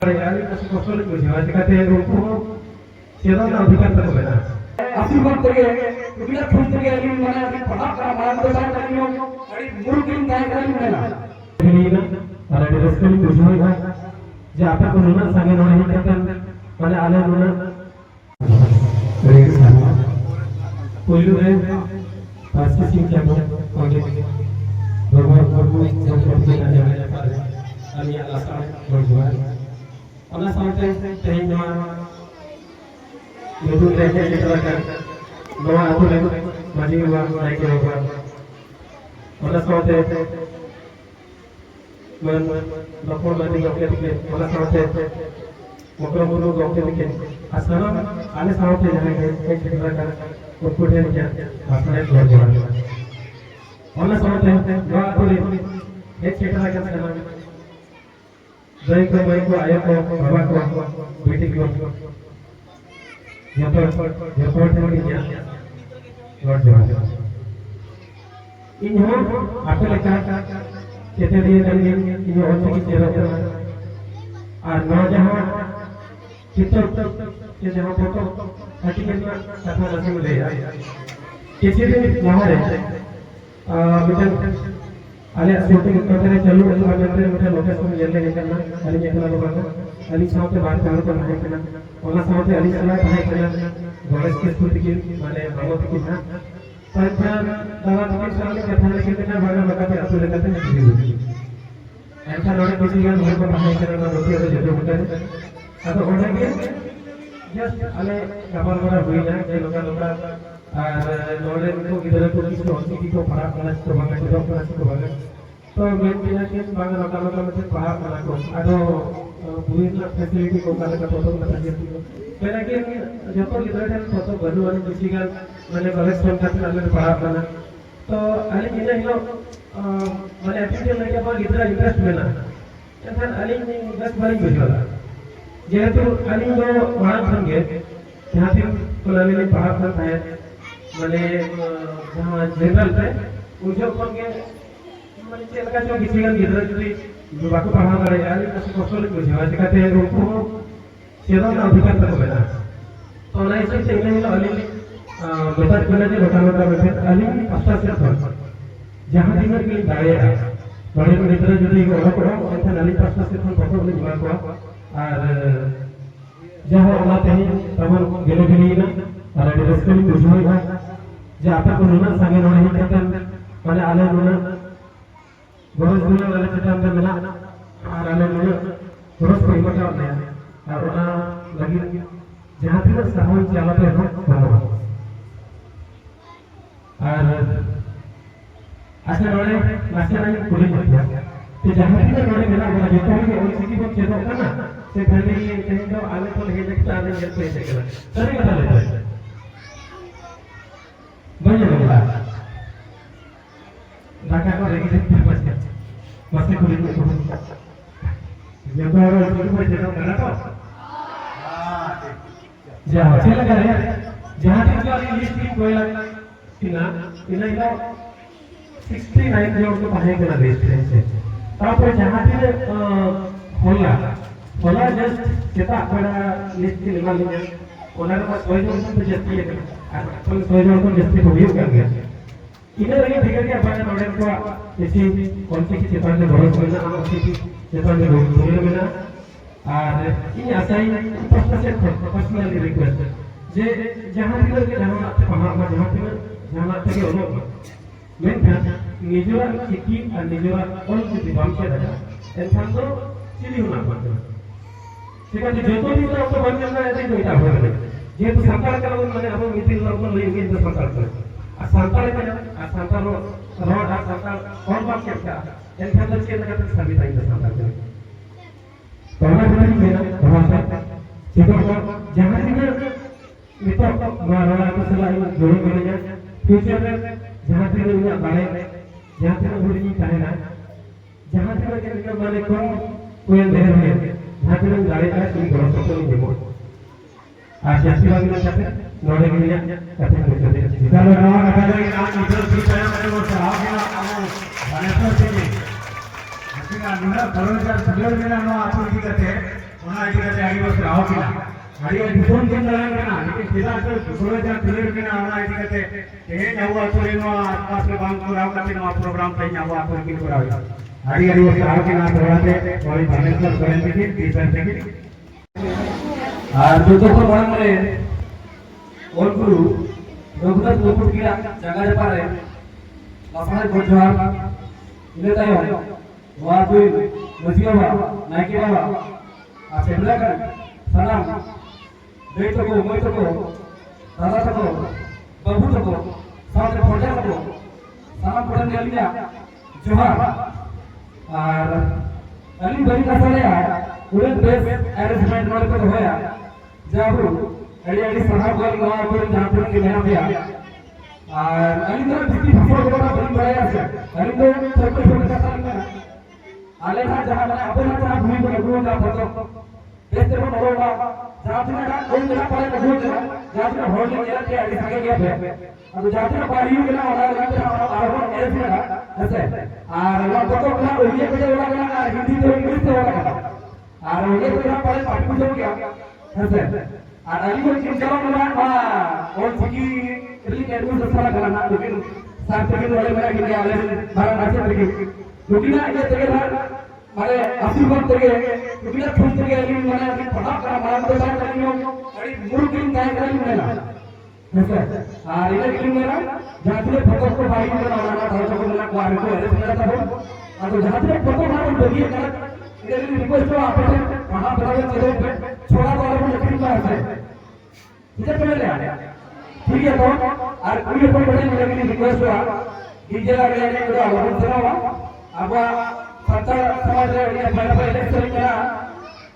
यानी कुछ कौशल बुझावा चिकाते उनको सेवा अधिकार तक बना आशीर्वाद तगे उगला खून तगे अली माने पढ़ा करा माने तो बात करियो अड़ी मुर्गिन दाय करी मेला नीना अरे रस्कली बुझावा जे आता को नुना सांगे नोने ही करतन माने आले नुना रे सामा पहिलो रे पास्की सिंह क्या हो आगे भगवान भगवान सब करते ना जाने पारे अनि आशा बुझावा ona sampai tehnya itu tehnya diterapkan bahwa aku lagi maju uang naik ke bawah ona sampai lapor lagi gokte dikit ona sampai mukramuru gokte dikit asana ane sampai jangan ke diterapkan ukuran dia asana luar biasa ona sampai bahwa aku lagi diterapkan sekarang जय को भाई को आया को बाबा को बेटी को यहाँ पर थोड़ी ज्ञान लौट जाओ इन हो आपको लगता है कहते दिए नहीं इन हो चुकी चेहरा पर और नौ जहाँ चित्र के जहाँ फोटो हकीकत में कथा रस्म ले किसी भी यहाँ रहते मिशन अले शूटिंग करते चलू ऐसा करते मुझे लोकेशन जल्दी निकलना अली निकला लोगों को अली साहब से बात करना है करना और साहब से अली सलाह है करना गणेश के स्तुति की माने भगवत की ना पर दावा के सामने कथा लिखते हैं भागा लगा पे असुर करते हैं ऐसा लोग किसी का घर पर बाहर करना होती है जो होता है अब होने के जस्ट अले कबर बड़ा हुई ना ये लोग और नोड़े को इधर को किसी हॉस्पिटल को पढ़ा करना तो बांगा तो करना तो बांगा तो मैं बिना के बांगा लोकल में पढ़ा करना को आदो पूरी फैसिलिटी को काले का तो ना चाहिए मेरा के जब तो इधर है तो बड़ू वाली किसी का मैंने कलेक्शन करके अलग पढ़ा करना तो अली इधर ही मैंने एप्लीकेशन लेके पर इधर इंटरेस्ट मिला ऐसा अली बस बड़ी गुजरा जेहेतु अली जो वहां संगे जहां से कोलाली में पढ़ा करता है माने जहाँ जनरल पे उनसे ऊपर के माने चल का जो किसी का इधर जो बाकी पढ़ा करे यार कुछ कौशल बुझावा चिकाते उनको सेवा अधिकार तक बना तो ना इसे चाहिए नहीं अली बेटा बोले जो लोटा बैठे अली पास्ता से जहाँ दिन के लिए बड़े बड़े इधर जो ये ओरा पड़ा ऐसा अली पास्ता से फोटो बोले जुआ को और जहाँ ओला कहीं तमन गेले गेली ना और रस्कली बुझावा जे आता को नुना सांगे नोने ही करतन माने आले नुना गोरस नुना वाले चिता अंदर मिला और आले नुना गोरस को इमटा होता है और ओना लगी जहाँ भी सामान चला पे हो और ऐसे नोने ऐसे नहीं पूरी होती है तो जहाँ भी नोने मिला वो जो तो भी और सिटी को चेतो करना से पहले ये कहीं तो आले तो लगे देखता आले ये पे चेकला सही बता लेते हैं banyak orang mereka kau lagi sedih masih kulit itu yang baru itu macam mana kau jauh cila kan ya jauh itu ada listing kau yang tina itu 69 जो तो पढ़े के ना लिस्ट है तापर जहाँ भी होला जस्ट kita pada लिस्ट के लेवल में उन्होंने पास कोई जो तो जस्ती है अपन कोई जो तो जस्ती हो गया क्या इधर ये फिगर के अपन नोडे को इसी कौन सी चेतन में भरोसा करना हम उसी की चेतन में भरोसा करना और ये असाई पर्सनल रिक्वेस्ट जे जहां भी के जहां आपसे पहाड़ जहां आपसे के लोग मैं निजोरा सिटी और निजोरा ऑल की दिमाग से रहा एंथान तो सीधी होना पड़ता ठीक है जो तो भी तो बन जाना है तो इतना हो गया ये तो संताल का लोग मैंने हम मित्र लोग में लेंगे तो संताल कर संताल में संताल रोड संताल और बात क्या एंथान तो चेंज करके सभी टाइम पे संताल कर पहला बारी मेरा भरोसा ठीक है जहां भी मित्र मारा को सलाह जोड़ मिलेगा फ्यूचर में जहां भी लोग बारे जहां भी लोग नहीं करेगा जहां भी लोग माने कोई अंधेर है जहां भी लोग गाड़ी का कोई भरोसा नहीं देबो आज जैसे बात में जाते नोड़े के लिए कथा करते हैं चलो नवा कथा के नाम मित्र भी पाया मैंने वो साहब के नाम बनेश्वर सिंह हसीना मेरा करोड़ का सगल में नाम आप की कहते हैं ᱚᱱᱟ ᱤᱫᱤ ᱠᱟᱛᱮ ᱟᱹᱰᱤ ᱥᱟᱨᱦᱟᱣ ᱠᱤᱱᱟ ᱟᱹᱰᱤ ᱫᱤᱥᱚᱢ ᱫᱤᱱ ᱫᱟᱬᱟᱱ ᱠᱟᱱᱟ ᱞᱮᱠᱤᱱ ᱪᱮᱫᱟᱜ ᱥᱮ ᱥᱩᱥᱩᱨ ᱡᱟᱦᱟᱸ ᱛᱩᱞᱟᱹᱣ ᱠᱤᱱᱟ ᱚᱱᱟ ᱤᱫᱤ ᱠᱟᱛᱮ ᱛᱮᱦᱮᱧ ᱟᱵᱚ ᱟᱛᱳ ᱨᱮ ᱱᱚᱣᱟ ᱟᱥᱯᱟᱥ ᱨᱮ ᱵᱟᱝ ᱠᱚᱨᱟᱣ ᱠᱟᱛᱮ ᱱᱚᱣᱟ ᱯᱨᱳᱜᱨᱟम ᱛᱮᱦᱮᱧ ᱟᱵᱚ ᱟᱛᱳ ᱨᱮ ᱠᱤᱱ ᱠᱚᱨᱟᱣᱮᱫᱟ ᱟᱹᱰᱤ ᱥᱟᱨᱦᱟᱣ ᱠᱤᱱᱟ ᱫᱚᱦᱲᱟᱛᱮ ᱚᱱᱟ ᱫᱷᱟᱱᱮᱥᱣᱚᱨ ᱥᱚᱨᱮᱱ ᱛᱟᱹᱠᱤᱱ ᱴᱤᱪᱟᱨ ᱛᱟᱹᱠᱤᱱ আর যত মারাং রে ওলগুরু রঘুনাথ মুর্মু কিরা জায়গা রে পারে লাফায় গজহার ইনে তাই ওয়া দুই মজিয়া বাবা নাইকে বাবা আর সেমলা কার সালাম দেই তো মই তো দাদা তো বাবু তো সাথে পড়া তো সালাম পড়ান গেলিয়া জোহার আর আলি বলি কাছারে উড়ে বেস অ্যারেঞ্জমেন্ট নলে তো হয়া যাবো এডি সাহাব গল নয়া করে জানপুর কে মেনা দিয়া আর আলি ধরে ভিটি ফটো করে বলি বড়াই আছে আলি তো ছোট ছোট কথা না আলে না যাহা মানে আপনা তো ভূমি করে গুণ না ফটো দেখতে বড় বড় জাতিনা কোন জায়গা পড়ে না গুণ জাতিনা হোল্ডিং এরা কে আলি থাকে গিয়া আর জাতিনা পারিও গেলা ওরা লাগতে আর এর না আছে আর ওরা কত না ওইয়ে পেটে ওরা না আর হিন্দি তো ইংলিশ তো ওরা আর ওইয়ে তো না পড়ে পাঠ বুঝো গিয়া আছে আর আলি কোন চিন্তা না বা और की इतनी कैडमिस अच्छा लगा ना लेकिन साथ में वाले मेरा कि आले बारा नाचे लेकिन क्योंकि ना ये जगह मारे आशीर्वाद तके क्योंकि ना फुल तके अली माने पढ़ा करा मारा तो बात करनी हो अरे मुर्गिन गाय करी मेरा ऐसे और इधर की मेरा जहां से फोटो को भाई मेरा वाला था तो मेरा क्वार को है मेरा था और जहां से फोटो मारो बगिए कर इधर रिक्वेस्ट हो आप वहां बराबर चलो छोड़ा तो और लेकिन बात है इधर चले ले ठीक है तो और कोई कोई बड़े लेकिन रिक्वेस्ट हुआ डीजे लगा लेने को आवाज सुनावा अब सत्ता समाज रे ये बड़ा बड़ा इलेक्शन करा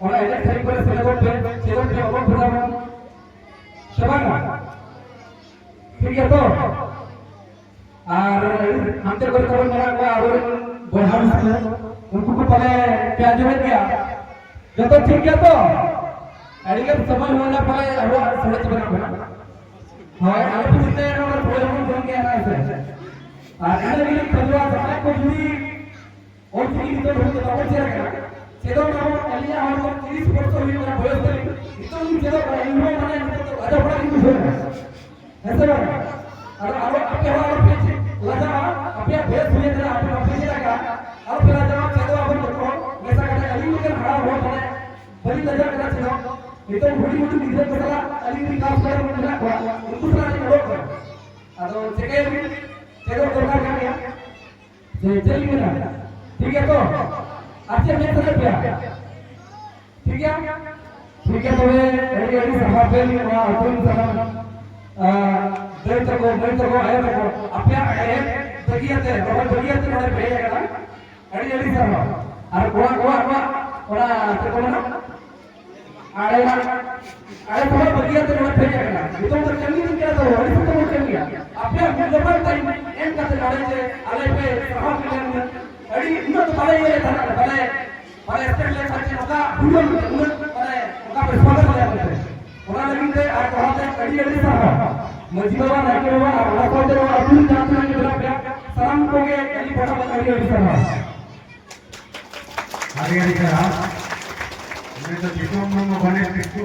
और इलेक्शन पर से लोग पे अब खुदा शबाना ठीक है तो और हमसे कोई खबर मिला हुआ और बढ़ा उनको को पहले क्या जो है क्या जब तो ठीक है तो एडिगल समय होना पड़े अब थोड़े से बना हां आप जितने और प्रोग्राम बन के आना है আর এর দিকে পরিবার সবাই কো যদি ওই দিকে তো হতে অবশ্যই রাখা সেটা নাম এলিয়া আমার 30 বছর হয়ে গেল বয়স ধরে তো আমি যেটা ইনভো মানে আদা পড়া কিন্তু হয়ে ऐसे ना और आपके हवाले पे लगा आपके बेस हुए जरा आपने ऑफिस लगा और फिर जब चलो अपन को वैसा कहता अली के खड़ा हो है बड़ी लगा करा चलो ये तो बड़ी बड़ी चीजें पता अली की काम कर मुझे हुआ उनको सारा नहीं रोक और जगह भी चलो करना क्या किया जे चली गया ठीक है तो अच्छे में चले गया ठीक है तो ये सभा पे वहां अतुल सलाम देर तक आया तक अपने बगियाते रोड बगियाते नोडे पेयगला अड़ी सर और कोड़ा कोना आड़े थोड़ा बगियाते नोडे पेयगला इतो तो चली नहीं क्या तो अड़ी तो चल गया अपने जबर टाइम एम करते लड़े से आले पे सभा के अड़ी इनो तो बड़े ये था बड़े स्टेट ले सकते होगा हुन बड़े उनका पे स्वागत हो जाते ओना लेकिन ते आ कहते अड़ी सर मजिबा नाके बाबा और कोते अब्दुल जातना के बड़ा सलाम कोगे अली बड़ा अड़ी सर हरी हरी सर मैं तो जितो में बने देखो